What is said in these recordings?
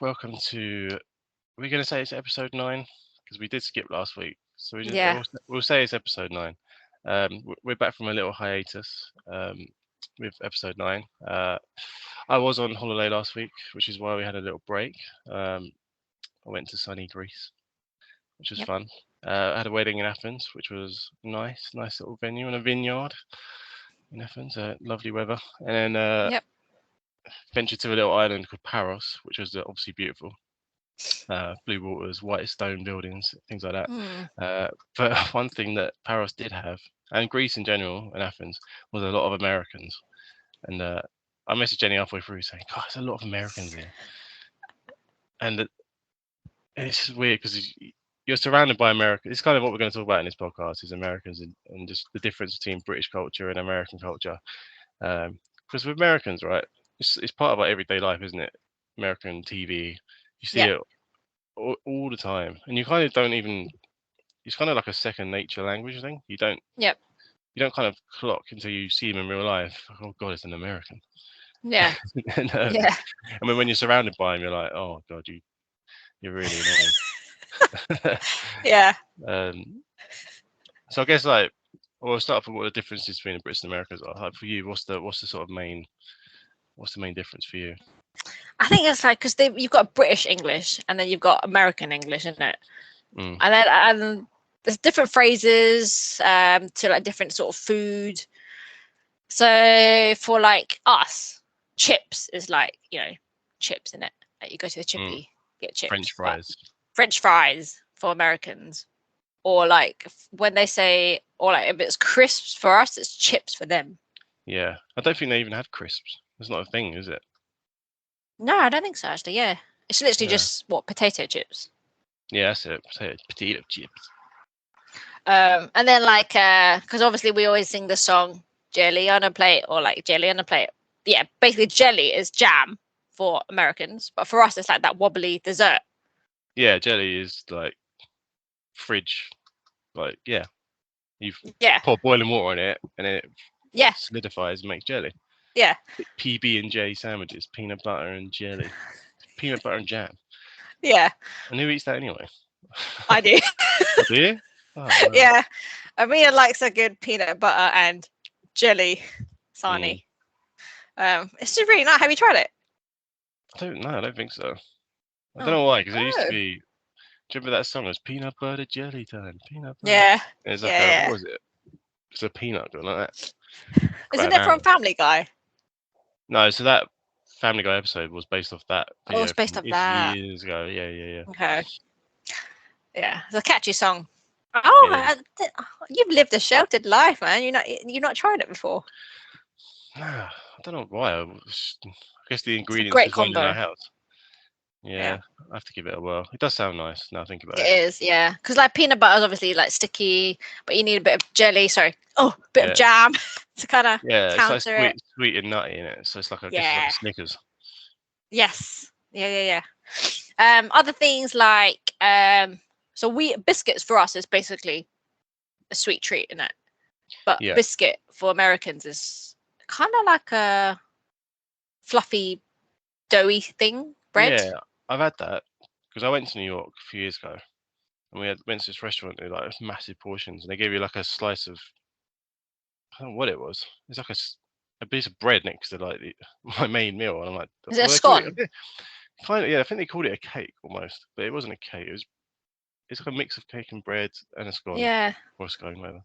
welcome to. We're going to say it's episode 9 because we did skip last week, so Yeah. we'll say it's episode 9. We're back from a little hiatus with episode 9. I was on holiday last week, which is why we had a little break. I went to sunny Greece, which was Yep. fun. I had a wedding in Athens, which was nice little venue in a vineyard in Athens. Lovely weather, and then Yep. ventured to a little island called Paros, which was obviously beautiful. Blue waters, white stone buildings, things like that. Mm. But one thing that Paros did have, and Greece in general, and Athens, was a lot of Americans. And I messaged Jenny halfway through saying, "God, there's a lot of Americans here." And it's just weird because you're surrounded by America. It's kind of what we're going to talk about in this podcast is Americans and just the difference between British culture and American culture. Because with Americans, right, it's part of our everyday life, isn't it? American TV, you see Yep. it all the time, and you kind of don't even. It's kind of like a second nature language thing. You don't Yep. kind of clock until you see them in real life. Oh God, it's an American. Yeah. and, Yeah. I mean, when you're surrounded by them, you're like, oh God, you're really annoying. Yeah. So I guess like we'll start off with what the differences between the Brits and Americans are. Like for you, what's the sort of main difference for you? I think it's like because you've got British English and then you've got American English, isn't it? Mm. And then there's different phrases to like different sort of food. So for like us, chips is like chips in it. Like you go to the chippy, get chips. French fries. French fries for Americans, or like when they say, or like if it's crisps for us, it's chips for them. Yeah, I don't think they even have crisps. It's not a thing, is it? No, I don't think so. Actually, yeah, it's literally just potato chips. Yeah, that's it. Potato chips. And then like, because obviously we always sing the song "Jelly on a Plate" or like "Jelly on a Plate." Yeah, basically jelly is jam for Americans, but for us it's like that wobbly dessert. Yeah, jelly is like fridge. Like you pour boiling water in it and then it solidifies and makes jelly. Yeah. PB&J sandwiches, peanut butter and jelly, peanut butter and jam. Yeah. And who eats that anyway? I do. Do you? Oh, wow. Yeah. Amina likes a good peanut butter and jelly sarnie. It's just really nice. Have you tried it? I don't know. I don't think so. I don't know why, because it used to be. Do you remember that song? It was peanut butter jelly time. Peanut butter. Yeah. And it's like what was it? It's a peanut going like that. Isn't it from Family Guy? No, so that Family Guy episode was based off that. Oh, it's based off that. Years ago. Yeah. Okay. Yeah, it's a catchy song. Oh, you've lived a sheltered life, man. You've not tried it before. I don't know why. I guess the ingredients great was in our combo. house. Yeah, I have to give it a whirl. It does sound nice now I think about it. It is, yeah. Because like peanut butter is obviously like sticky, but you need a bit of jelly. Of jam to kind of counter it's like it. Sweet and nutty in it. So it's like I guess it's like a Snickers. Yes. Yeah. Other things like so biscuits for us is basically a sweet treat, isn't it? But biscuit for Americans is kind of like a fluffy, doughy thing, bread. Yeah, I've had that because I went to New York a few years ago, and we went to this restaurant with like massive portions, and they gave you like a slice of I don't know what it was. It's like a piece of bread next to like my main meal, and I'm like, is it a scone? Kind of, yeah. I think they called it a cake almost, but it wasn't a cake. It's like a mix of cake and bread and a scone. Yeah. Or a scone, whatever.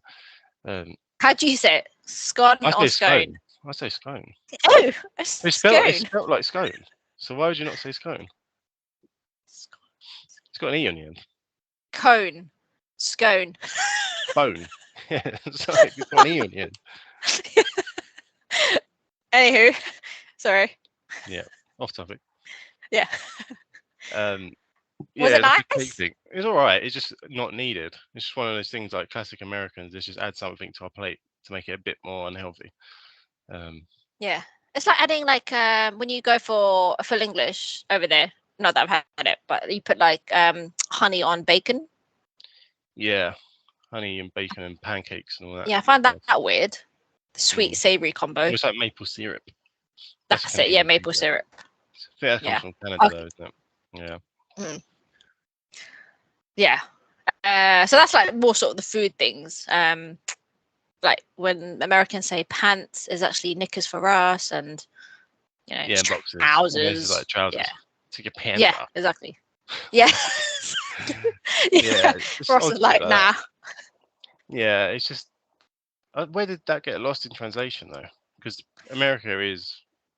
How do you say it? Scone or scone? I say scone. Oh, it's spelled like scone. So why would you not say scone? It's got an E on the end. Cone. Scone. Bone. Yeah, it's got an E on the end. Anywho, sorry. Yeah, off topic. Yeah. Was it nice? A cake thing. It was all right. It's just not needed. It's just one of those things like classic Americans. Let's just add something to our plate to make it a bit more unhealthy. Yeah, it's like adding like when you go for a full English over there. Not that I've had it, but you put like honey on bacon. Yeah, honey and bacon and pancakes and all that. Yeah, I find that weird. The sweet savory combo. It's like maple syrup. That's it. Yeah, maple syrup. I think that comes from Canada, though, isn't it? Yeah. Mm. Yeah. So that's like more sort of the food things. Like when Americans say pants is actually knickers for us, and Yeah, boxes. Yeah, this is trousers. like trousers. Yeah. Take your pants Yeah. off. Exactly. Yeah. Yeah, Yeah. just Ross odd is shit like, like that. nah. Yeah, it's just where did that get lost in translation though? Because America is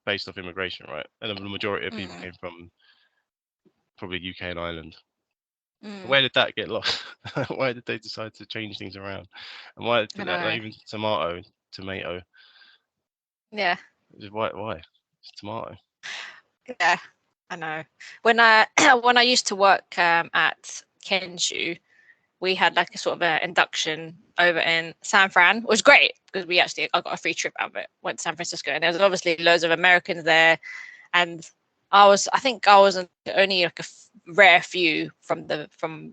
based off immigration, right? And the majority of people Mm, came from probably UK and Ireland. mm, Where did that get lost? Why did they decide to change things around? And why I did that, like know. even tomato? Yeah. Why? It's tomato. Yeah. I know. When I when I used to work at Kenshu, we had like a sort of an induction over in San Fran, which was great because I got a free trip out of it. Went to San Francisco, and there was obviously loads of Americans there, and I think I was only like a rare few from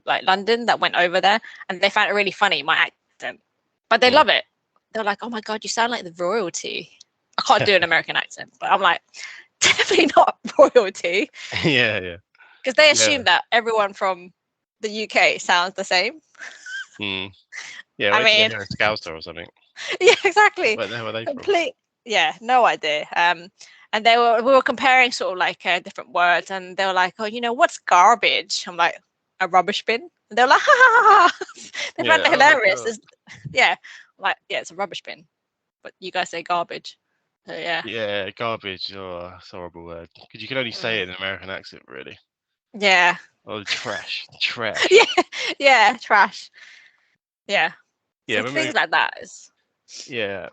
like London that went over there, and they found it really funny my accent, but they Mm. love it. They're like, "Oh my god, you sound like the royalty." I can't do an American accent, but I'm like, definitely not royalty, Yeah. because they Yeah. assume that everyone from the UK sounds the same. Mm. Yeah, I wait till they mean, hear a Scouser or something. yeah, exactly. Where the hell are they from? Complete. Yeah, no idea. And we were comparing sort of like different words, and they were like, "Oh, what's garbage?" I'm like, "A rubbish bin." And they were like, "Ha ha ha!" Ha." They found Yeah. it Oh my hilarious. god. Yeah, like yeah, it's a rubbish bin, but you guys say garbage. So yeah. Yeah, garbage. Oh, that's a horrible word. Because you can only say it Mm. in an American accent, really. Yeah. Oh, trash. Yeah. Yeah. Trash. Yeah. Yeah, So things like that is.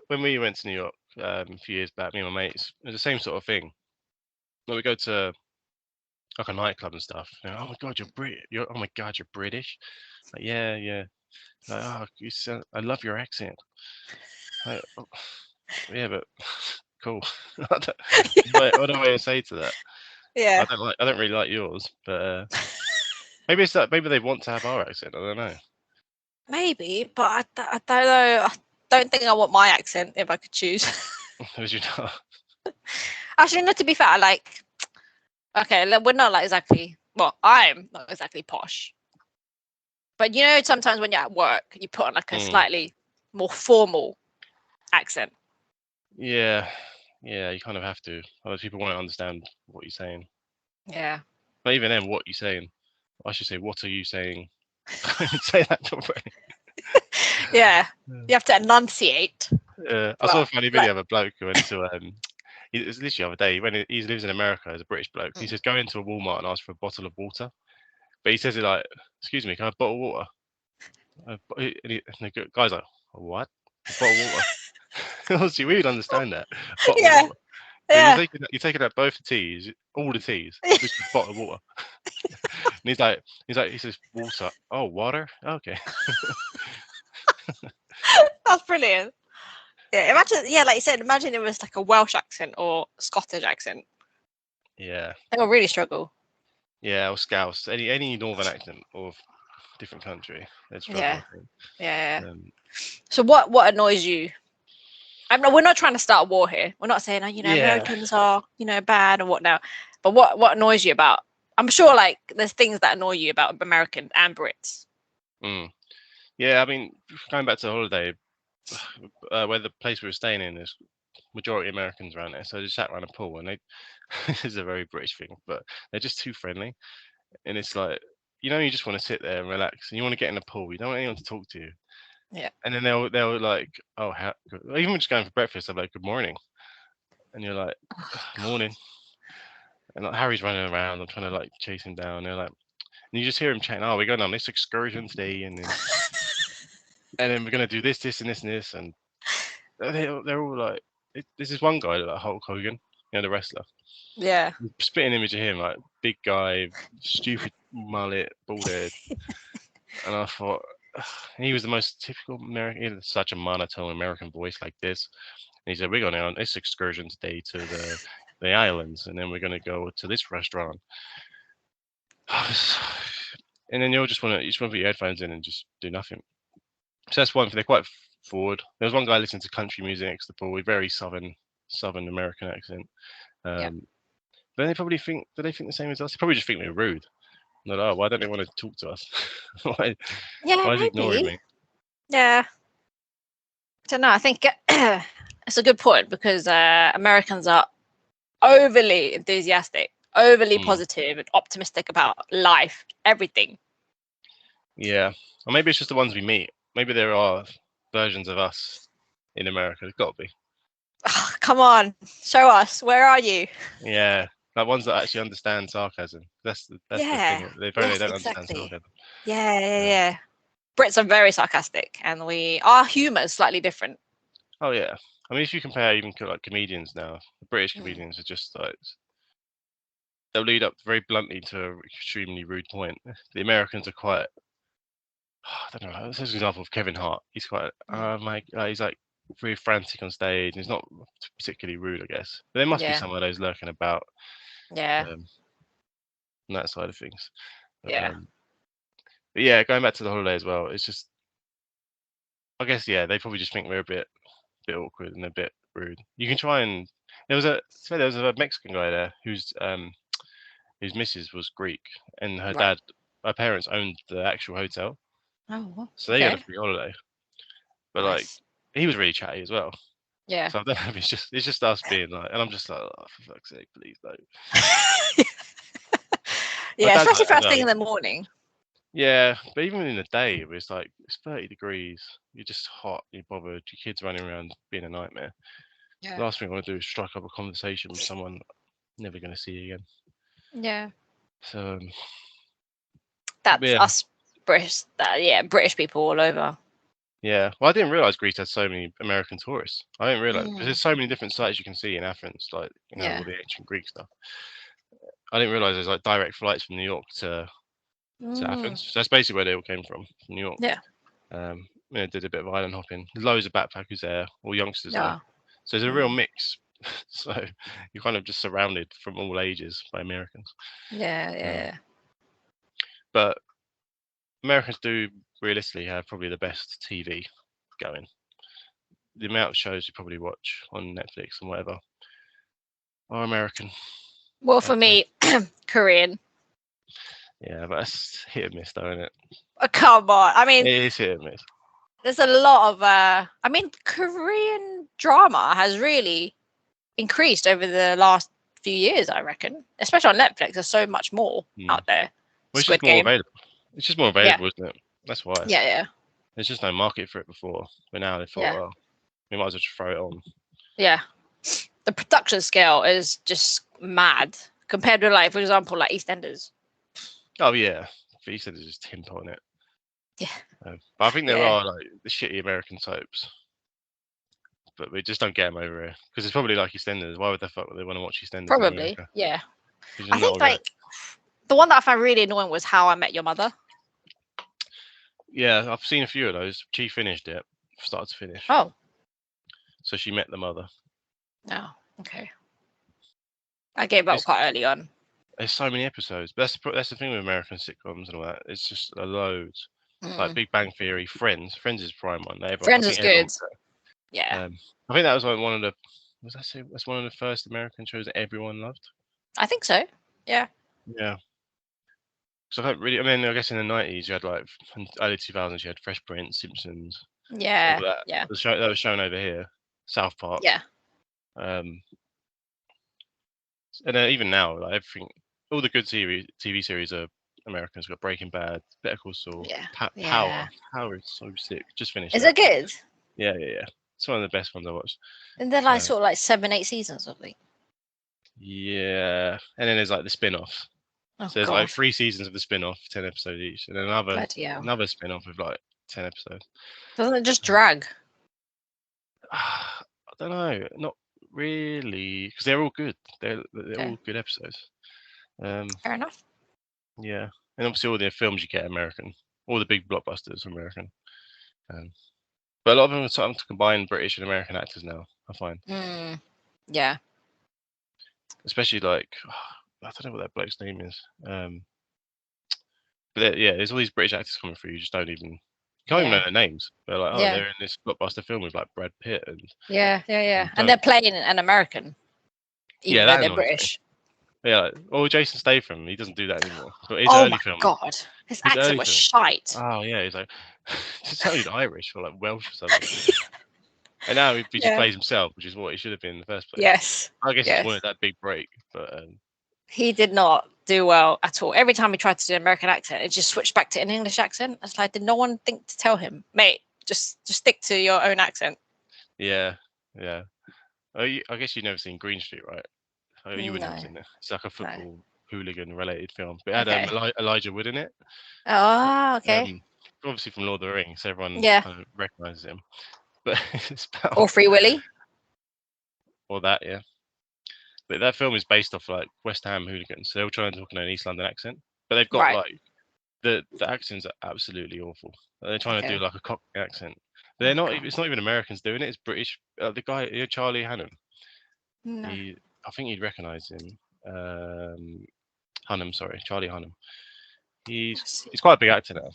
when we went to New York a few years back, me and my mates, it was the same sort of thing. When we go to like a nightclub and stuff, oh my god, oh my god, you're British. Like, yeah. Like, oh, I love your accent. Like, oh, yeah, but cool. I don't, what do I say to that? Yeah. I don't really like yours, but maybe it's that maybe they want to have our accent. I don't know. Maybe, but I don't know. I don't think I want my accent if I could choose. As you know. Actually, no. To be fair, like, okay, we're not like exactly. Well, I'm not exactly posh, but sometimes when you're at work, you put on like a Mm. slightly more formal accent. Yeah, you kind of have to. Otherwise, people won't understand what you're saying. Yeah. But even then, what you're saying, I should say, what are you saying? Say that already. Yeah. You have to enunciate. I saw a But funny like, video of a bloke who went to it was literally the other day. He lives in America as a British bloke. He mm. says go into a Walmart and ask for a bottle of water, but he says it like, "Excuse me, can I have a bottle of water?" And the guy's like, "What? A bottle of water?" Obviously, we would understand that. Bottle of Yeah. water. But Yeah. you're taking out both the teas, all the teas, just a bottle of water. And he says, water. Oh, water? Okay. That's brilliant. Yeah. Imagine. Yeah, like you said, imagine it was like a Welsh accent or Scottish accent. Yeah. They will really struggle. Yeah, or Scouse. Any northern accent of different country, they'd struggle, Yeah. I think. Yeah. Um, So what annoys you? We're not trying to start a war here. We're not saying, yeah. Americans are, bad or what now. But what annoys you about? I'm sure like there's things that annoy you about Americans and Brits. Mm. Yeah, I mean, going back to the holiday, where the place we were staying in is majority Americans around there. So they just sat around a pool and this is a very British thing, but they're just too friendly. And it's like, you just want to sit there and relax and you want to get in the pool. You don't want anyone to talk to you. Yeah. And then they'll like, oh, even just going for breakfast, I'm like, good morning. And you're like, Oh, morning. God. And like, Harry's running around. I'm trying to like chase him down. They're like, and you just hear him chatting, oh, we're going on this excursion today. And then we're going to do this, this, and this, and this. And they're all like, this is one guy, like Hulk Hogan, the wrestler. Yeah. Spitting image of him, like big guy, stupid mullet, bald head. And I thought, he was the most typical American, he had such a monotone American voice like this. And he said, we're going on this excursion today to the islands, and then we're going to go to this restaurant. And then you just want to put your headphones in and just do nothing. So that's one thing. They're quite forward. There was one guy listening to country music next to the pool with very southern American accent. Yeah. Um, But they probably think. Do they think the same as us? They probably just think we're rude. Not, oh, why don't they want to talk to us? why is he ignoring me? Yeah. I don't know. I think it's a good point because Americans are overly enthusiastic, overly positive, and optimistic about life, everything. Yeah. Or maybe it's just the ones we meet. Maybe there are versions of us in America. There's got to be. Oh, come on, show us. Where are you? Yeah. Like ones that actually understand sarcasm. That's the thing. They probably don't understand sarcasm. Yeah. Brits are very sarcastic, and our humour is slightly different. Oh yeah. I mean, if you compare even like comedians now, the British comedians are just like they'll lead up very bluntly to an extremely rude point. The Americans are quite. I don't know. This is an example of Kevin Hart. He's quite. He's like very frantic on stage. And he's not particularly rude, I guess. But there must be some of those lurking about. Yeah. On that side of things. But, yeah. But yeah, going back to the holiday as well. It's just. I guess they probably just think we're a bit awkward and a bit rude. You can try and there was a Mexican guy there whose missus was Greek and her parents owned the actual hotel. Oh, so they had a free holiday. But like he was really chatty as well. Yeah. So I don't know if it's just us being like, and I'm just like, oh, for fuck's sake, please don't. Yeah, especially first thing in the morning. Yeah, but even in the day, it's like it's 30 degrees. You're just hot. You're bothered. Your kids running around being a nightmare. Yeah. The last thing I want to do is strike up a conversation with someone I'm never going to see again. Yeah. So that's us British. British people all over. Yeah. Well, I didn't realize Greece had so many American tourists. I didn't realize because there's so many different sites you can see in Athens, like all the ancient Greek stuff. I didn't realize there's like direct flights from New York to Athens. So that's basically where they all came from New York. Yeah. Did a bit of island hopping. There's loads of backpackers there, all youngsters there. So there's a real mix. So you're kind of just surrounded from all ages by Americans. Yeah. But Americans do realistically have probably the best TV going. The amount of shows you probably watch on Netflix and whatever are American. Well, for me, Korean. Yeah, but that's hit and miss, though, isn't it? Oh, come on. I mean, it is hit and miss. There's a lot of Korean drama has really increased over the last few years, I reckon. Especially on Netflix, there's so much more out there. Well, it's just more available. It's just more available, isn't it? That's why. Yeah. There's just no market for it before. But now they thought, well, we might as well just throw it on. Yeah. The production scale is just mad compared to, like, for example, like EastEnders. Oh, yeah. For EastEnders, just timp on it. Yeah. But I think there are, like, the shitty American soaps. But we just don't get them over here. Because it's probably like EastEnders. Why would the fuck would they want to watch EastEnders? Probably, yeah. I think, like, the one that I found really annoying was How I Met Your Mother. Yeah, I've seen a few of those. She finished it, start to finish. Oh. So she met the mother. Oh, okay. I gave up quite early on. There's so many episodes. But that's the thing with American sitcoms and all that. It's just a load. Like Big Bang Theory, Friends. Friends is prime one. Friends is good. Yeah. I think that was like one of the. That's one of the first American shows that everyone loved. I think so. Yeah. Yeah. So I don't really. I mean, I guess in the 90s you had like early 2000s you had Fresh Prince, Simpsons. Yeah. That. Yeah. The show that was shown over here, South Park. Yeah. And even now, like everything, all the good TV series are Americans. Got Breaking Bad, Better Call Saul, Power. Power is so sick. Just finished. Is it good? Yeah. It's one of the best ones I watched. And they're like sort of like 7-8 seasons, I think. Yeah, and then there's like the spin-offs. So there's like 3 seasons of the spin-off, 10 episodes each, and then another spin-off with like 10 episodes. Doesn't it just drag? I don't know, not really, because they're all good. They're all good episodes. Fair enough. Yeah, and obviously all the films you get American, all the big blockbusters are American. But a lot of them are starting to combine British and American actors now, I find. Yeah. Especially like, I don't know what that bloke's name is. But there's all these British actors coming through. You just don't even, can't even know their names. They're like, they're in this blockbuster film with like Brad Pitt and. Yeah. And they're playing an American. Even though they're British. Yeah, or Jason Statham, he doesn't do that anymore. But his Oh early my films, god, his his accent early was films. shite. Oh yeah, he's like just sounded Irish or like Welsh or something. And now he just Yeah. plays himself, which is what he should have been in the first place. Yes. I guess he just Yes. wanted that big break, but He did not do well at all. Every time he tried to do an American accent, it just switched back to an English accent. It's like, did no one think to tell him, mate, just stick to your own accent? yeah. Oh, I guess you've never seen Green Street, right? Oh, you wouldn't have No. seen it. It's like a No. football hooligan related film. But it had Okay. Elijah Wood in it. Oh, okay. Obviously from Lord of the Rings, so everyone Yeah. kind of recognises him. But it's about Or Free Willy. or that, yeah. But that film is based off like West Ham hooligans. So they were trying to talk in an East London accent, but they've got Right. like the accents are absolutely awful. They're trying to do Okay. like a Cockney accent. But Oh, they're not. God. It's not even Americans doing it. It's British. The guy, Charlie Hunnam. No. I think you'd recognise him. Hunnam, sorry, Charlie Hunnam. He's quite a big actor now.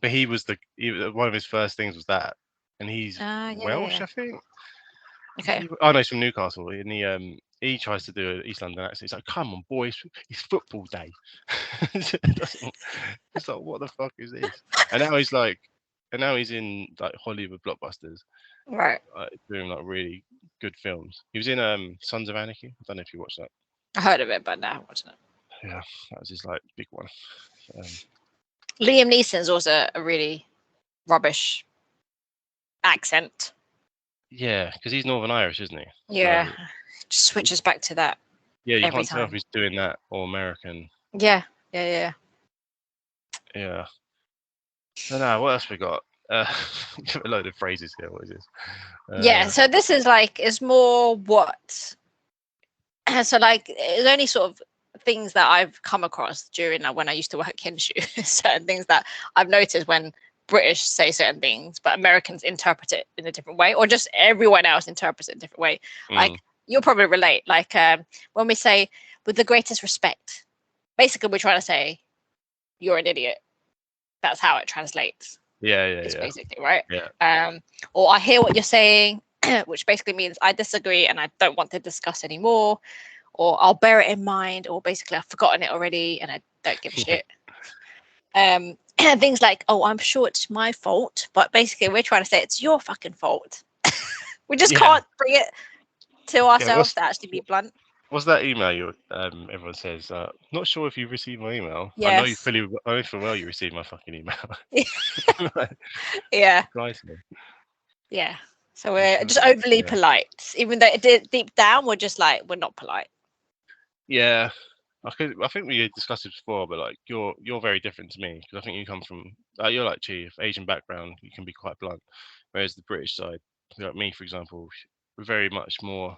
But one of his first things was that, and he's Welsh, Yeah. I think. Okay. Oh no, he's from Newcastle, and he tries to do an East London accent. He's like, "Come on, boys, it's football day." It's like, what the fuck is this? And now he's in like Hollywood blockbusters, Right. doing like really good films. He was in Sons of Anarchy. I don't know if you watched that. I heard of it, but no, I wasn't. Yeah, that was his like big one. Liam Neeson's also a really rubbish accent. Yeah, because he's Northern Irish, isn't he? Yeah. So, Just switches back to that. yeah, you every can't tell if time. he's doing that or American. Yeah. Yeah. I don't know, what else we got? A load of phrases here. What is this? Yeah. So this is like, it's more what. So like, it's only sort of things that I've come across during when I used to work in certain things that I've noticed when British say certain things, but Americans interpret it in a different way, or just everyone else interprets it in a different way. Like you'll probably relate. Like when we say with the greatest respect, basically we're trying to say you're an idiot. That's how it translates. Yeah. Basically, right? Yeah. Or I hear what you're saying, which basically means I disagree and I don't want to discuss anymore, or I'll bear it in mind, or basically I've forgotten it already and I don't give a shit. Things like, oh, I'm sure it's my fault, but basically we're trying to say it's your fucking fault. We just can't bring it to ourselves to actually be blunt. What's that email everyone says? Not sure if you've received my email. Yes. I know full well you received my fucking email. Yeah. Yeah. So we're just overly polite, even though deep down we're just like, we're not polite. Yeah. I think we discussed it before, but like you're very different to me because I think you come from you're like Chief Asian background. You can be quite blunt, whereas the British side, like me for example, we're very much more.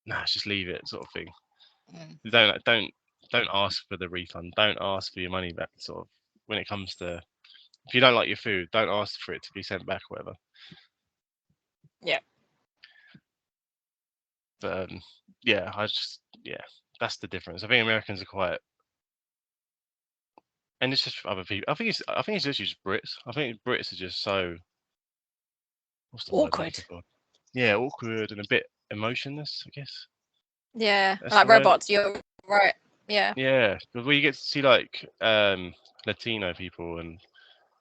Nah, just leave it sort of thing. Don't ask for the refund. Don't ask for your money back. Sort of when it comes to if you don't like your food, don't ask for it to be sent back, or whatever. Yeah. But that's the difference. I think Americans are quite, and it's just other people. I think it's just Brits. I think Brits are just so. What's the word I'm Awkward. looking for? Yeah, awkward and a bit emotionless, I guess. Yeah, That's like the word. robots. You're right. Yeah. Yeah, because we get to see like Latino people and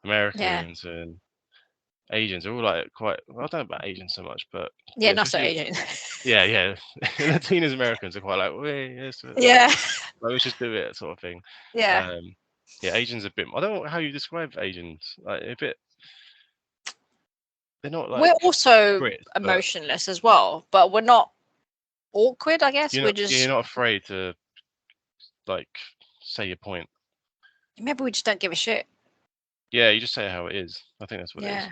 Americans and Asians are all like quite. Well, I don't know about Asians so much, but Yeah, not so Asian. Yeah. Latinos Americans are quite like, wait, yes, Yeah. like, let's just do it, sort of thing. Yeah. Yeah, Asians a bit. I don't know how you describe Asians. Like a bit. They're not like. We're also Brits, emotionless as well, but we're not awkward. I guess we're you're just. not afraid to like say your point. Maybe we just don't give a shit. Yeah, you just say it how it is. I think that's what it is.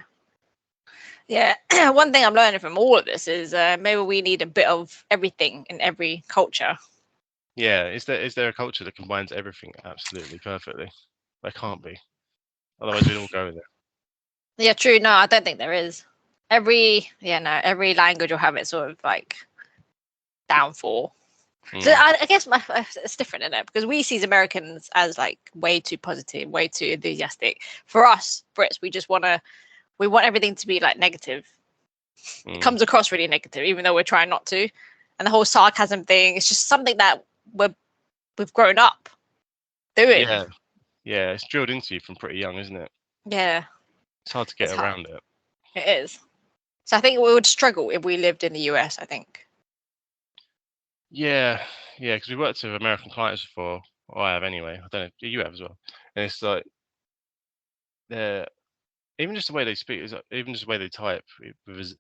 Yeah. One thing I'm learning from all of this is maybe we need a bit of everything in every culture. Yeah, is there a culture that combines everything absolutely perfectly? There can't be. Otherwise, we'd all go there. Yeah, true. No, I don't think there is. Every language will have its sort of like downfall. So I guess it's different in it because we see Americans as like way too positive, way too enthusiastic. For us, Brits, we want everything to be like negative. It comes across really negative, even though we're trying not to. and the whole sarcasm thing. It's just something that we've grown up doing. Yeah, it's drilled into you from pretty young, isn't it? Yeah, it's hard to get around it. It is. So I think we would struggle if we lived in the US, I think. Yeah, because we worked with American clients before. Or I have anyway. I don't know. You have as well. And it's like they're even just the way they speak, even just the way they type.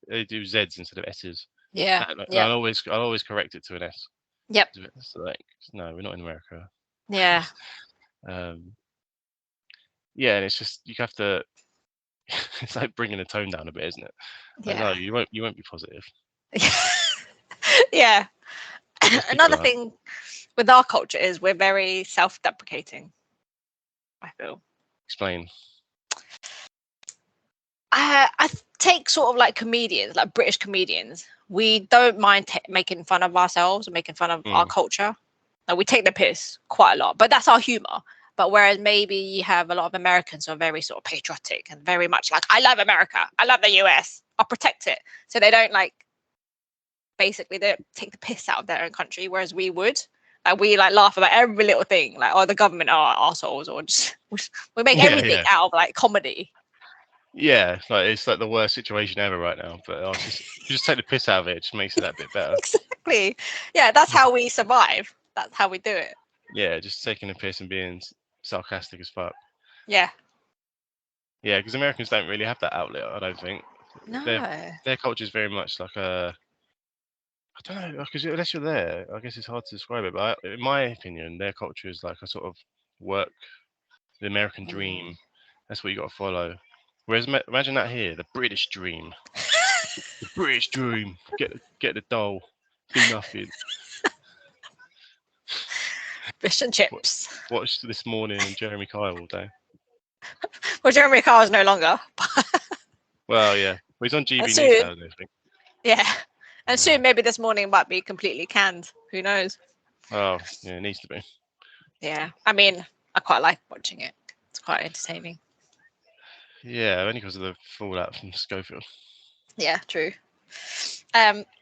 They do Z's instead of S's. Yeah. And I'll always correct it to an S. Yep. It's like, no, we're not in America. Yeah. Yeah, and it's just you have to. It's like bringing the tone down a bit, isn't it? Like, no, you won't be positive. Yeah. Another thing with our culture is we're very self-deprecating, I feel. Explain. I take sort of like comedians, like British comedians. We don't mind making fun of ourselves and making fun of our culture. Like, we take the piss quite a lot, but that's our humor. But whereas maybe you have a lot of Americans who are very sort of patriotic and very much like, I love America, I love the US, I'll protect it. So they don't basically they don't take the piss out of their own country, whereas we would. Like, we laugh about every little thing, like, oh, the government are assholes, or just we make everything out of like comedy. Yeah, it's like the worst situation ever right now. But just take the piss out of it. It just makes it that bit better. Exactly. Yeah, that's how we survive. That's how we do it. Yeah, just taking the piss and being sarcastic as fuck. Yeah. Yeah, because Americans don't really have that outlet, I don't think. No. Their culture is very much like I don't know, because unless you're there, I guess it's hard to describe it. But in my opinion, their culture is like a sort of work, the American dream. That's what you got to follow. Whereas imagine that here, the British dream. The British dream. Get the doll. Do nothing. Fish and chips. Watched This Morning and Jeremy Kyle all day. Well, Jeremy Kyle's no longer. Well, yeah. Well, he's on GB News Saturday, I think. Yeah. And soon maybe This Morning might be completely canned. Who knows? Oh, yeah, it needs to be. Yeah. I mean, I quite like watching it. It's quite entertaining. Yeah, only because of the fallout from Schofield. Yeah, true.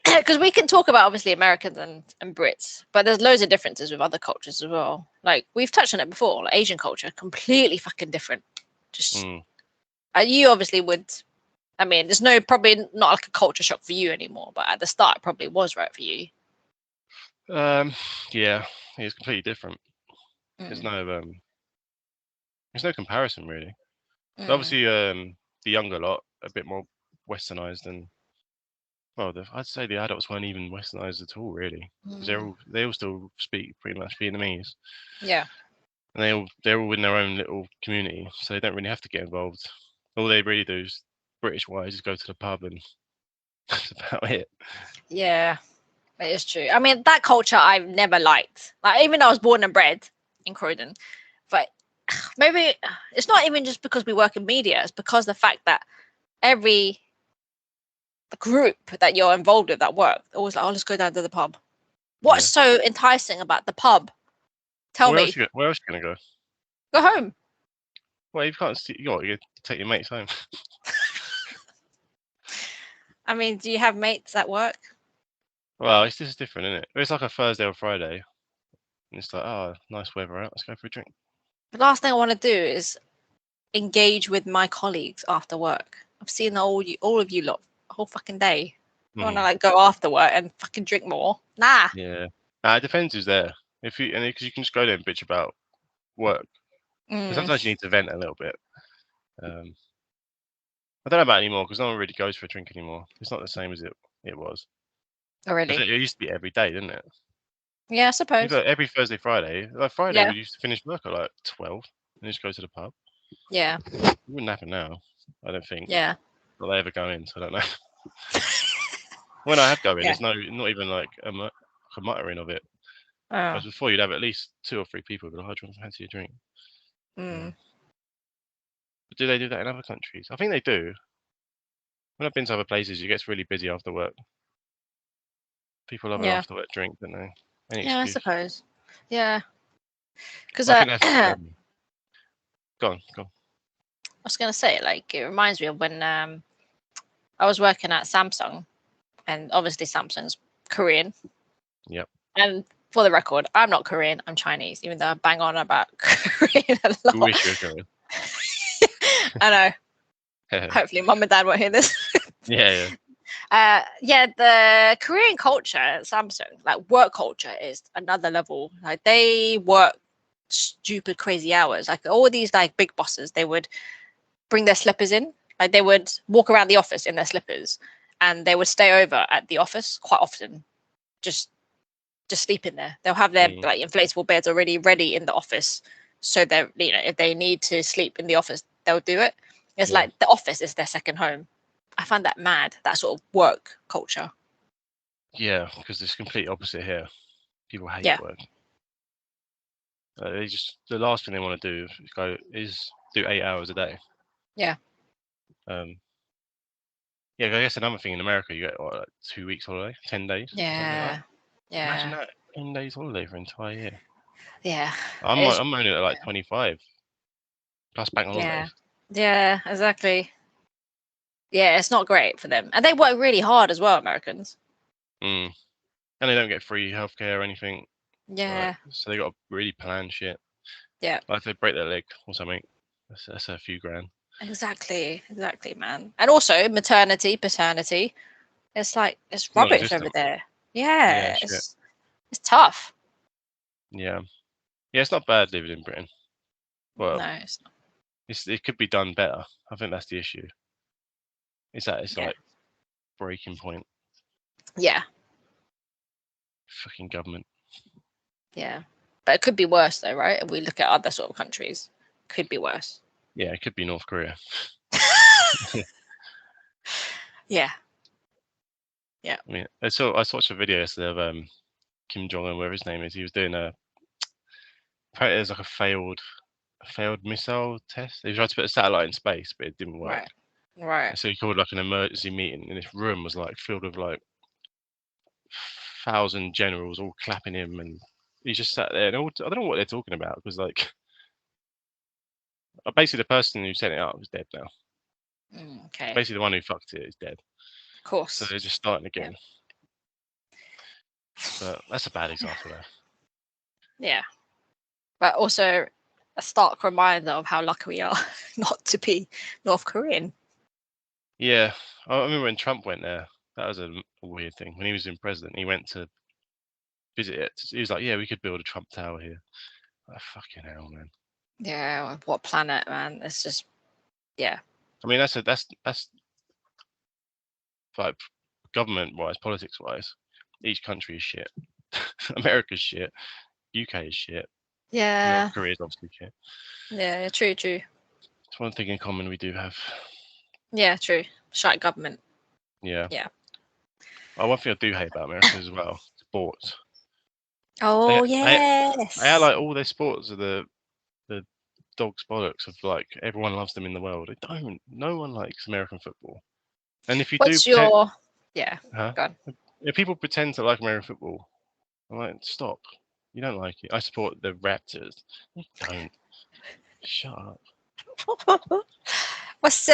Because we can talk about obviously Americans and Brits, but there's loads of differences with other cultures as well. Like, we've touched on it before, like Asian culture, completely fucking different. Just you obviously would. I mean, there's probably not like a culture shock for you anymore, but at the start it probably was, right, for you. Yeah, it's completely different. There's no comparison really. But obviously, the younger lot a bit more westernized, and well, I'd say the adults weren't even westernized at all, really. They all still speak pretty much Vietnamese. Yeah. And they're all in their own little community, so they don't really have to get involved. All they really do is, British-wise, is go to the pub, and that's about it. Yeah, it is true. I mean, that culture I've never liked. Like, even though I was born and bred in Croydon, but maybe it's not even just because we work in media. It's because the fact that every group that you're involved with at work always like, oh, let's go down to the pub. What's so enticing about the pub? Tell me. Where else are you gonna go? Go home. Well, you can't see. You take your mates home. I mean, do you have mates at work? Well, it's just different, isn't it? It's like a Thursday or Friday, and it's like, oh, nice weather out. Let's go for a drink. The last thing I want to do is engage with my colleagues after work. I've seen all of you lot whole fucking day. I want to go after work and fucking drink more. Nah. Yeah. It depends who's there. Because you can just go there and bitch about work. Sometimes you need to vent a little bit. I don't know about anymore because no one really goes for a drink anymore. It's not the same as it was. Oh, really? It used to be every day, didn't it? Yeah, I suppose. Every Thursday, Friday. Like Friday, we used to finish work at like 12 and just go to the pub. Yeah. It wouldn't happen now, I don't think. Yeah. Will they ever go in? So I don't know. When I have go in, there's not even like a muttering of it. Whereas before, you'd have at least 2 or 3 people go, "Oh, do you want to fancy a drink?" But do they do that in other countries? I think they do. When I've been to other places, it gets really busy after work. People love an after work drink, don't they? Yeah, I suppose. Yeah. Because I think that's go on. I was gonna say, like, it reminds me of when I was working at Samsung, and obviously Samsung's Korean, Yep. And for the record, I'm not Korean. I'm Chinese, even though I bang on about Korean a lot. You wish you were Korean. I know. Hopefully, mum and dad won't hear this. Yeah. The Korean culture at Samsung, like work culture, is another level. Like they work stupid, crazy hours. Like all these like big bosses, they would bring their slippers in. Like they would walk around the office in their slippers, and they would stay over at the office quite often, just sleep in there. They'll have their like inflatable beds already ready in the office, so they're if they need to sleep in the office, they'll do it. It's like the office is their second home. I find that mad, that sort of work culture. Yeah, because it's complete opposite here. People hate work. They just the last thing they want to do is do 8 hours a day. Yeah. I guess another thing in America, you get like 2 weeks holiday, 10 days. Yeah. Yeah. Imagine that, 10 days holiday for an entire year. Yeah. I'm only at like 25 plus bank holidays. Yeah, exactly. Yeah, it's not great for them, and they work really hard as well, Americans. And they don't get free healthcare or anything. Yeah. So they got to really plan shit. Yeah. Like if they break their leg or something, that's a few grand. Exactly, man. And also maternity, paternity. It's like it's rubbish over there. Yeah, it's tough. Yeah, it's not bad living in Britain. Well, no, it's not. It could be done better. I think that's the issue. It's like breaking point. Yeah. Fucking government. Yeah, but it could be worse though, right? If we look at other sort of countries, could be worse. Yeah, it could be North Korea. Yeah. I mean, I watched a video yesterday of Kim Jong Un, whatever his name is. He was doing apparently there's like a failed missile test. They tried to put a satellite in space, but it didn't work. Right. So he called like an emergency meeting, and this room was like filled with like 1,000 generals all clapping him, and he just sat there. And I don't know what they're talking about because like basically the person who set it up was dead now. Okay. Basically the one who fucked it is dead. Of course. So they're just starting again. But that's a bad example there. Yeah. But also a stark reminder of how lucky we are not to be North Korean. Yeah. I remember when Trump went there. That was a weird thing. When he was in president, he went to visit it. He was like, yeah, we could build a Trump Tower here. Like, fucking hell, man. Yeah, what planet, man? It's just, yeah. I mean, that's like government-wise, politics-wise, each country is shit. America's shit. UK is shit. Yeah. North Korea's obviously shit. Yeah, true. It's one thing in common we do have. Yeah, true. Shite government. Yeah. Yeah. Oh, one thing I do hate about America as well, sports. Oh, yes. I like all their sports are the dog's bollocks of like everyone loves them in the world. They don't. No one likes American football. And if you yeah. Huh? Go on. If people pretend to like American football, I'm like, stop. You don't like it. I support the Raptors. You don't. Shut up. What's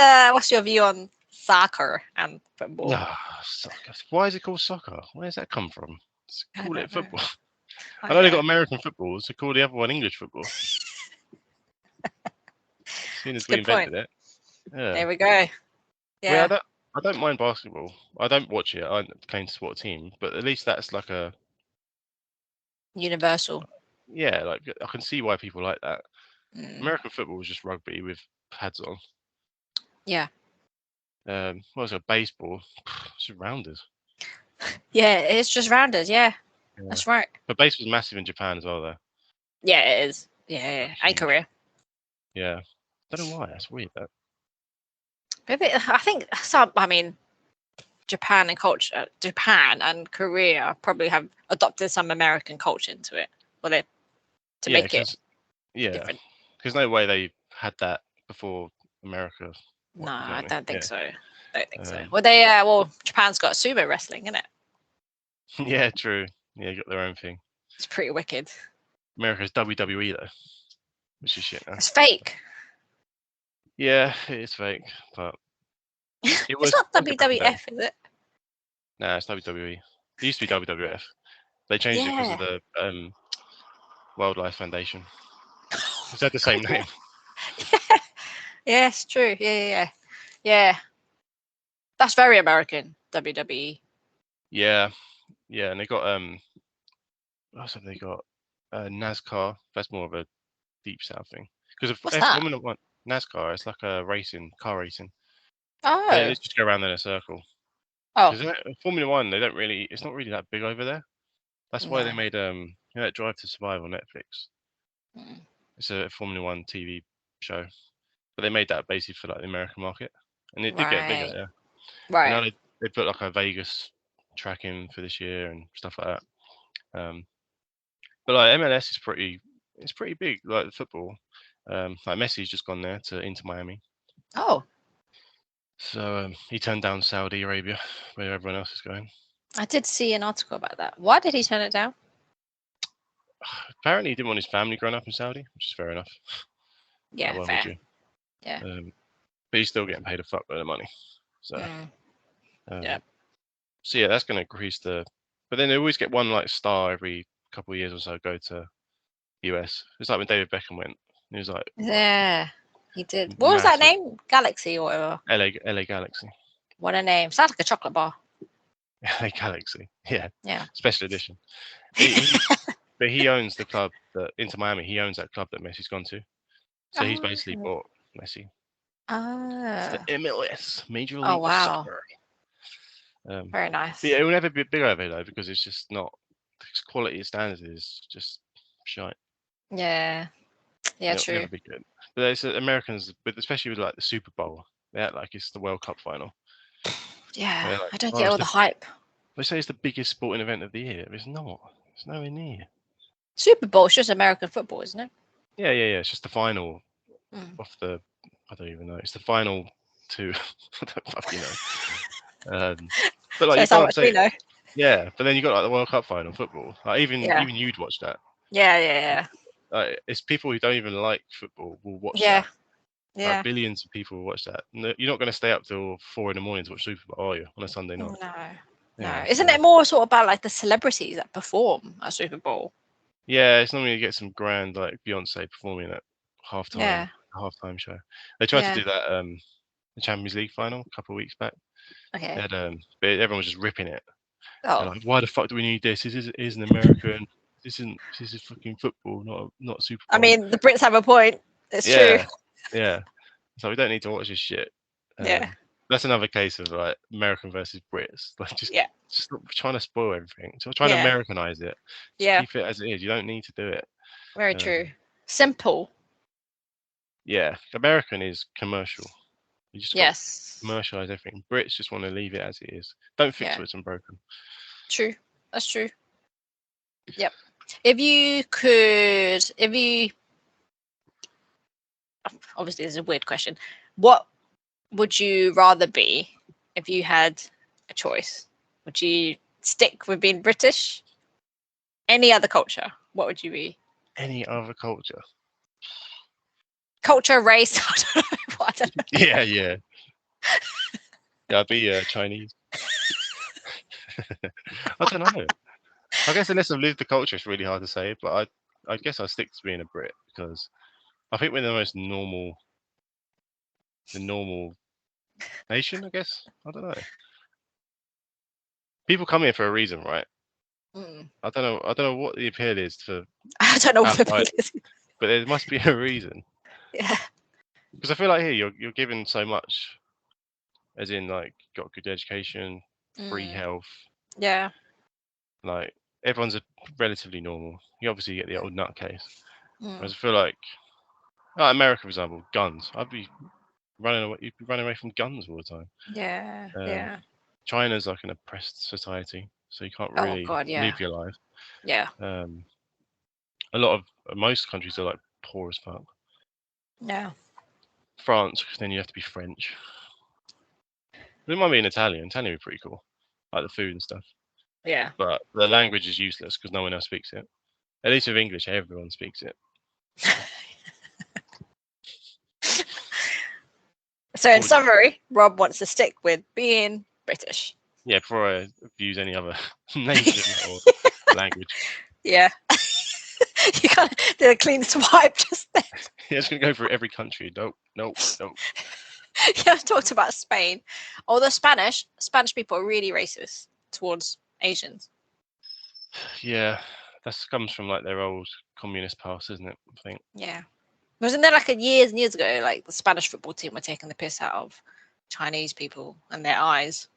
your view on soccer and football? Soccer. Why is it called soccer? Where does that come from? Call it football. I know they got American football, so call the other one English football. As soon as we invented it. Yeah. There we go. Yeah. Well, I don't mind basketball. I don't watch it. I claim to support a team, but at least that's like a universal. Yeah, like I can see why people like that. American football is just rugby with pads on. Yeah. What was it? Baseball? It's just rounders. Yeah, it's just rounders. Yeah, that's right. But baseball's massive in Japan as well, though. Yeah, it is. Yeah. And Korea. Yeah, I don't know why. That's weird. That. Maybe I think some. I mean, Japan and Korea probably have adopted some American culture into it, make it. Yeah, because no way they had that before America. No, I don't think so. Well, Japan's got sumo wrestling, isn't it? Yeah, true. Yeah, got their own thing. It's pretty wicked. America's WWE though, which is shit now. It's fake. Yeah, it is fake, but it's not WWF, is it? Nah, it's WWE. It used to be WWF. They changed it because of the Wildlife Foundation. It's had the same name. Yeah, it's true. Yeah. That's very American, WWE. Yeah, and they got what else have they got? NASCAR. That's more of a deep south thing. Because What's that? Formula One, NASCAR, it's like a car racing. Oh. They just go around in a circle. Oh. Because Formula One, they don't really. It's not really that big over there. That's why they made that Drive to Survive on Netflix. Mm. It's a Formula One TV show, but they made that basically for like the American market, and it did get bigger there. Right. And now they put like a Vegas track in for this year and stuff like that. But like MLS is pretty big, like the football. Like Messi's just gone there to Inter Miami. Oh. So he turned down Saudi Arabia, where everyone else is going. I did see an article about that. Why did he turn it down? Apparently, he didn't want his family growing up in Saudi, which is fair enough. Yeah, why fair. would you? Yeah. But he's still getting paid a fuckload of money. So, yeah. So yeah, that's going to increase the. But then they always get one like star every couple of years or so go to US. It's like when David Beckham went. He was like. Yeah, he did. What was that name? Galaxy or whatever. LA Galaxy. What a name! Sounds like a chocolate bar. LA Galaxy. Yeah. Yeah. Special edition. But he owns the club that Inter Miami. He owns that club that Messi's gone to. So he's basically bought Messi. Ah. The MLS, Major League Oh wow. Soccer. Very nice. But yeah, it will never be big over though because it's just not. Its quality standards is just shite. Yeah. Yeah, It'll true. never be good. But there's Americans, but especially with like the Super Bowl, they act like it's the World Cup final. Yeah, Like, I don't get all the hype. They say it's the biggest sporting event of the year. It's not. It's nowhere near. Super Bowl is just American football, isn't it? Yeah. It's just the final of the. I don't even know. It's the final two. I don't fucking know. But like you can't say. Yeah, but then you got like the World Cup final football. Like even you'd watch that. Yeah. It's people who don't even like football will watch that. Yeah. Like billions of people will watch that. No, you're not going to stay up till 4 a.m. to watch Super Bowl, are you? On a Sunday night. No. Isn't it more sort of about like the celebrities that perform at Super Bowl? Yeah, it's normally you get some grand like Beyonce performing at halftime show. They tried to do that the Champions League final a couple of weeks back. Okay. They had, but everyone was just ripping it. Oh. Like, why the fuck do we need this? This is an American. This is fucking football, not Super Bowl. I mean, the Brits have a point. It's true. Yeah. So we don't need to watch this shit. That's another case of like American versus Brits. Like just stop trying to spoil everything. So trying to Americanize it. Just keep it as it is. You don't need to do it. Very true. Simple. Yeah. American is commercial. You just commercialize everything. Brits just want to leave it as it is. Don't fix what's broken. True. That's true. Yep. Obviously this is a weird question. What would you rather be if you had a choice? Would you stick with being British? Any other culture? What would you be? Any other culture? Culture, race? I don't know. Yeah. Yeah, I'd be Chinese. I don't know. I guess unless I've lived the culture, it's really hard to say. But I guess I'll stick to being a Brit because I think we're the most normal nation. I guess I don't know. People come here for a reason, right? I don't know what the appeal is to. I don't know what the appeal is. But there must be a reason. Yeah. Because I feel like here you're given so much, as in like got good education, free health. Yeah. Like everyone's relatively normal. You obviously get the old nutcase. Whereas I feel like America, for example, guns. You'd be running away from guns all the time. Yeah. China's like an oppressed society, so you can't really live your life. Yeah. Most countries are like poor as fuck. Yeah. France, then you have to be French. But it might be an Italian. Italian would be pretty cool, like the food and stuff. Yeah. But the language is useless because no one else speaks it. At least with English, everyone speaks it. So in summary, Rob wants to stick with being British. Yeah, before I abuse any other nation or language. Yeah. You kind of did a clean swipe just there. Yeah, it's gonna go through every country. Nope. Yeah, I talked about Spain. Although Spanish people are really racist towards Asians. Yeah, that comes from like their old communist past, isn't it? I think. Yeah. Wasn't there like years and years ago, like the Spanish football team were taking the piss out of Chinese people and their eyes?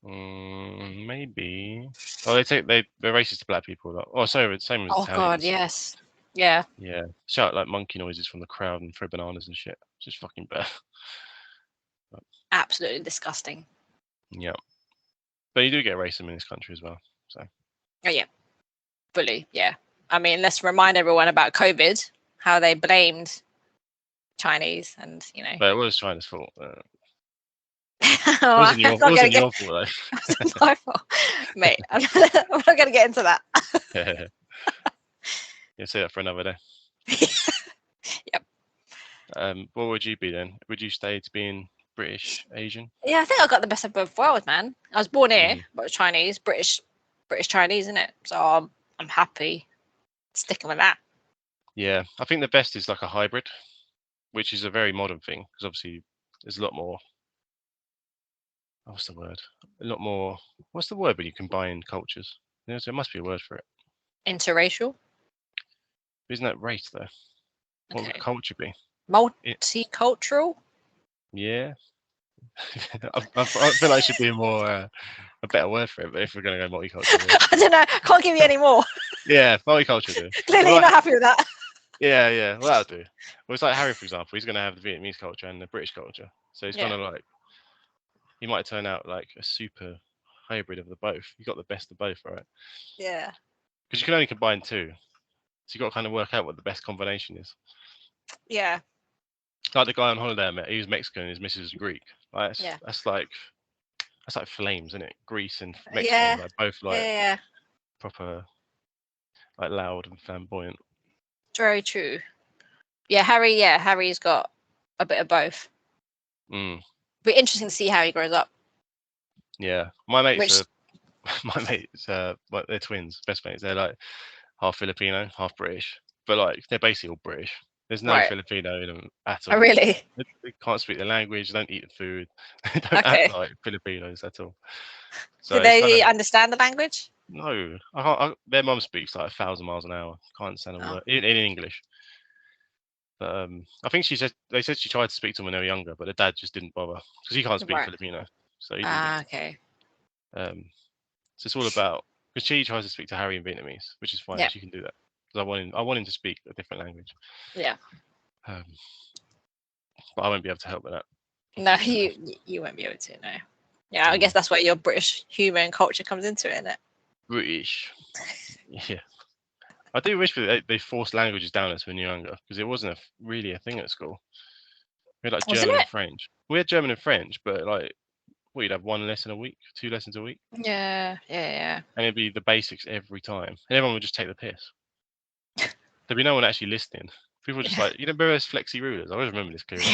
Maybe. Oh, they're racist to black people. Like, oh, sorry, same as Oh God, Italians. yes. Yeah. Yeah, shout like monkey noises from the crowd and throw bananas and shit. It's just fucking bad. Absolutely disgusting. Yeah, but you do get racism in this country as well. So. Oh yeah, fully. Yeah. I mean, let's remind everyone about COVID, how they blamed Chinese, and you know. But it was China's fault. It wasn't your fault though. It was my fault, mate. I'm not going to get into that. Yeah, say that for another day. Yep. What would you be then? Would you stay to being British, Asian? Yeah, I think I got the best of both worlds, man. I was born here, but Chinese, British Chinese, isn't it? So I'm happy sticking with that. Yeah, I think the best is like a hybrid, which is a very modern thing because obviously there's a lot more. What's the word? A lot more. What's the word when you combine cultures? There must be a word for it. Interracial. Isn't that race though? What would culture be? Multicultural. Yeah. I feel like it should be a better word for it, but if we're going to go multicultural. I don't know. I can't give you any more. Yeah, multicultural. Clearly, you're not happy with that. Yeah. Well, that'll do. Well, it's like Harry, for example. He's going to have the Vietnamese culture and the British culture. So he's kind of like, he might turn out like a super hybrid of the both. You got the best of both, right? Yeah. Because you can only combine two. So you got to kind of work out what the best combination is. Yeah. Like the guy on holiday I met, he was Mexican and his missus was Greek. Like, that's like flames, isn't it? Greece and Mexico, like both like proper, like loud and flamboyant. Very true. Yeah, Harry's got a bit of both. Be interesting to see how he grows up. Yeah, my mates like they're twins, best mates. They're like half Filipino, half British, but like they're basically all British. There's no Filipino in them at all. Oh, really? They can't speak the language. They don't eat the food. They don't act like Filipinos at all. So do they understand the language? No, their mum speaks like 1,000 miles an hour. Can't understand a word in English. But I think they said she tried to speak to them when they were younger, but the dad just didn't bother because he can't speak Filipino. So he didn't. Okay. So it's all about because she tries to speak to Harry in Vietnamese, which is fine. She can do that because I want him to speak a different language. Yeah. But I won't be able to help with that. No, you won't be able to. No. Yeah, I guess that's where your British humour and culture comes into it, isn't it? British. Yeah. I do wish they forced languages down us when you're younger because it wasn't really a thing at school. We had like German and French. We had German and French, but like you'd have 1 lesson a week, 2 lessons a week. Yeah. And it'd be the basics every time, and everyone would just take the piss. There'd be no one actually listening. People were just like, you know, remember those flexi rulers? I always remember this clearly.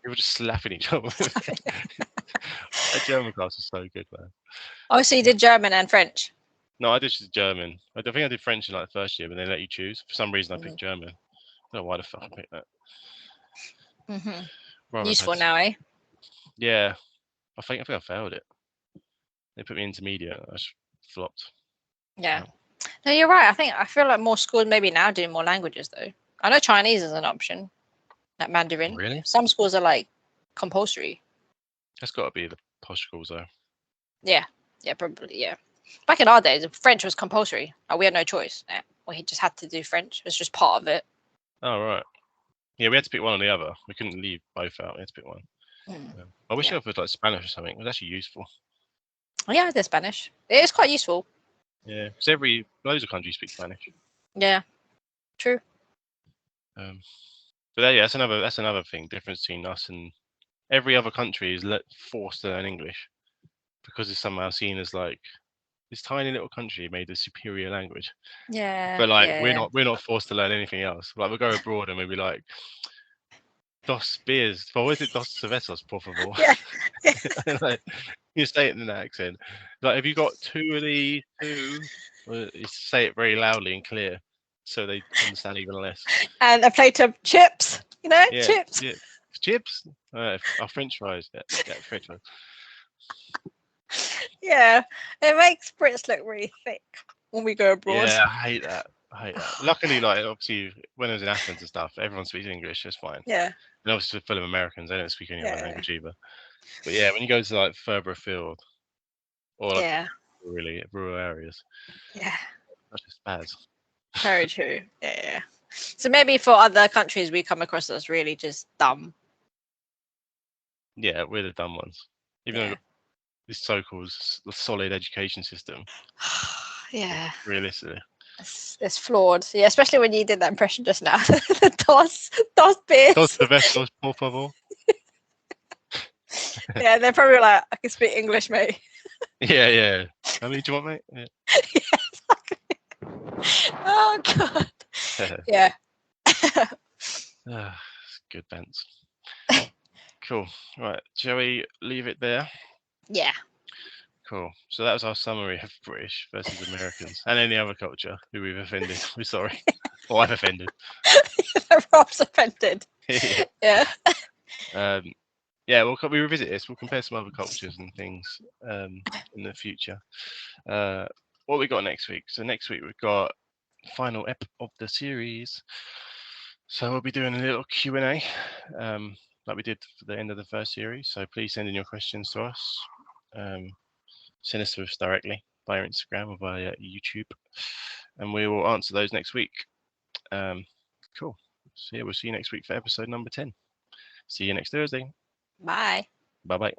People just slapping each other. That German class was so good, man. Oh, so you did German and French? No, I did just German. I think I did French in like the first year, but they let you choose. For some reason, I picked German. I don't know why the fuck I picked that. Useful now, eh? Yeah, I think I failed it. They put me intermediate. I just flopped. Yeah. No, you're right. I feel like more schools maybe now doing more languages though. I know Chinese is an option, like Mandarin. Really? Some schools are like compulsory. That's got to be the posh schools though. Yeah, probably. Yeah. Back in our days, French was compulsory. We had no choice. We just had to do French. It was just part of it. Oh right. Yeah, we had to pick one or the other. We couldn't leave both out. We had to pick one. I wish I offered like Spanish or something. It was actually useful. Yeah, there's Spanish. It is quite useful. Yeah, because loads of countries speak Spanish. Yeah, true. But yeah, that's another thing. Difference between us and every other country is forced to learn English because it's somehow seen as like this tiny little country made a superior language. Yeah. But like we're not forced to learn anything else. Like we'll go abroad and we'll be like, dos beers. Well, what is it? Dos cervezas, por favor. Yeah. like, You say it in an accent. Like, have you got two of these? Two? Well, you say it very loudly and clear, so they understand even less. And a plate of chips. You know, Yeah, chips. yeah. Chips? French fries. Yeah, French fries. Yeah, it makes Brits look really thick when we go abroad. Yeah, I hate that. I hate that. Luckily, like obviously, when I was in Athens and stuff, everyone speaks English. It's fine. Yeah, And obviously, full of Americans, they don't speak any other yeah, language either. But yeah, when you go to like further afield or like yeah, really rural areas, yeah. that's just bad. Very true. Yeah, yeah. So maybe for other countries, we come across as really just dumb. Yeah, we're the dumb ones. Even though Yeah. we've got this so-called solid education system, Yeah. realistically. It's flawed. Yeah, especially when you did that impression just now. The dos Dos beers. cervezas, por favor. Yeah, they're probably like, I can speak English, mate. Yeah, yeah. How many do you want, mate? Yeah. Yeah, exactly. Oh god. Yeah. Good bants. Cool. Right, shall we leave it there? Yeah. Cool. So that was our summary of British versus Americans and any other culture who we've offended. We're sorry. Or I've offended. Rob's offended. Yeah. Yeah. Yeah, we'll revisit this. We'll compare some other cultures and things in the future. What we got next week? So next week we've got final ep of the series. So we'll be doing a little Q&A like we did for the end of the first series. So please send in your questions to us. Send us to us directly via Instagram or via YouTube, and we will answer those next week. Cool. So yeah, we'll see you next week for episode number 10. See you next Thursday. Bye. Bye bye.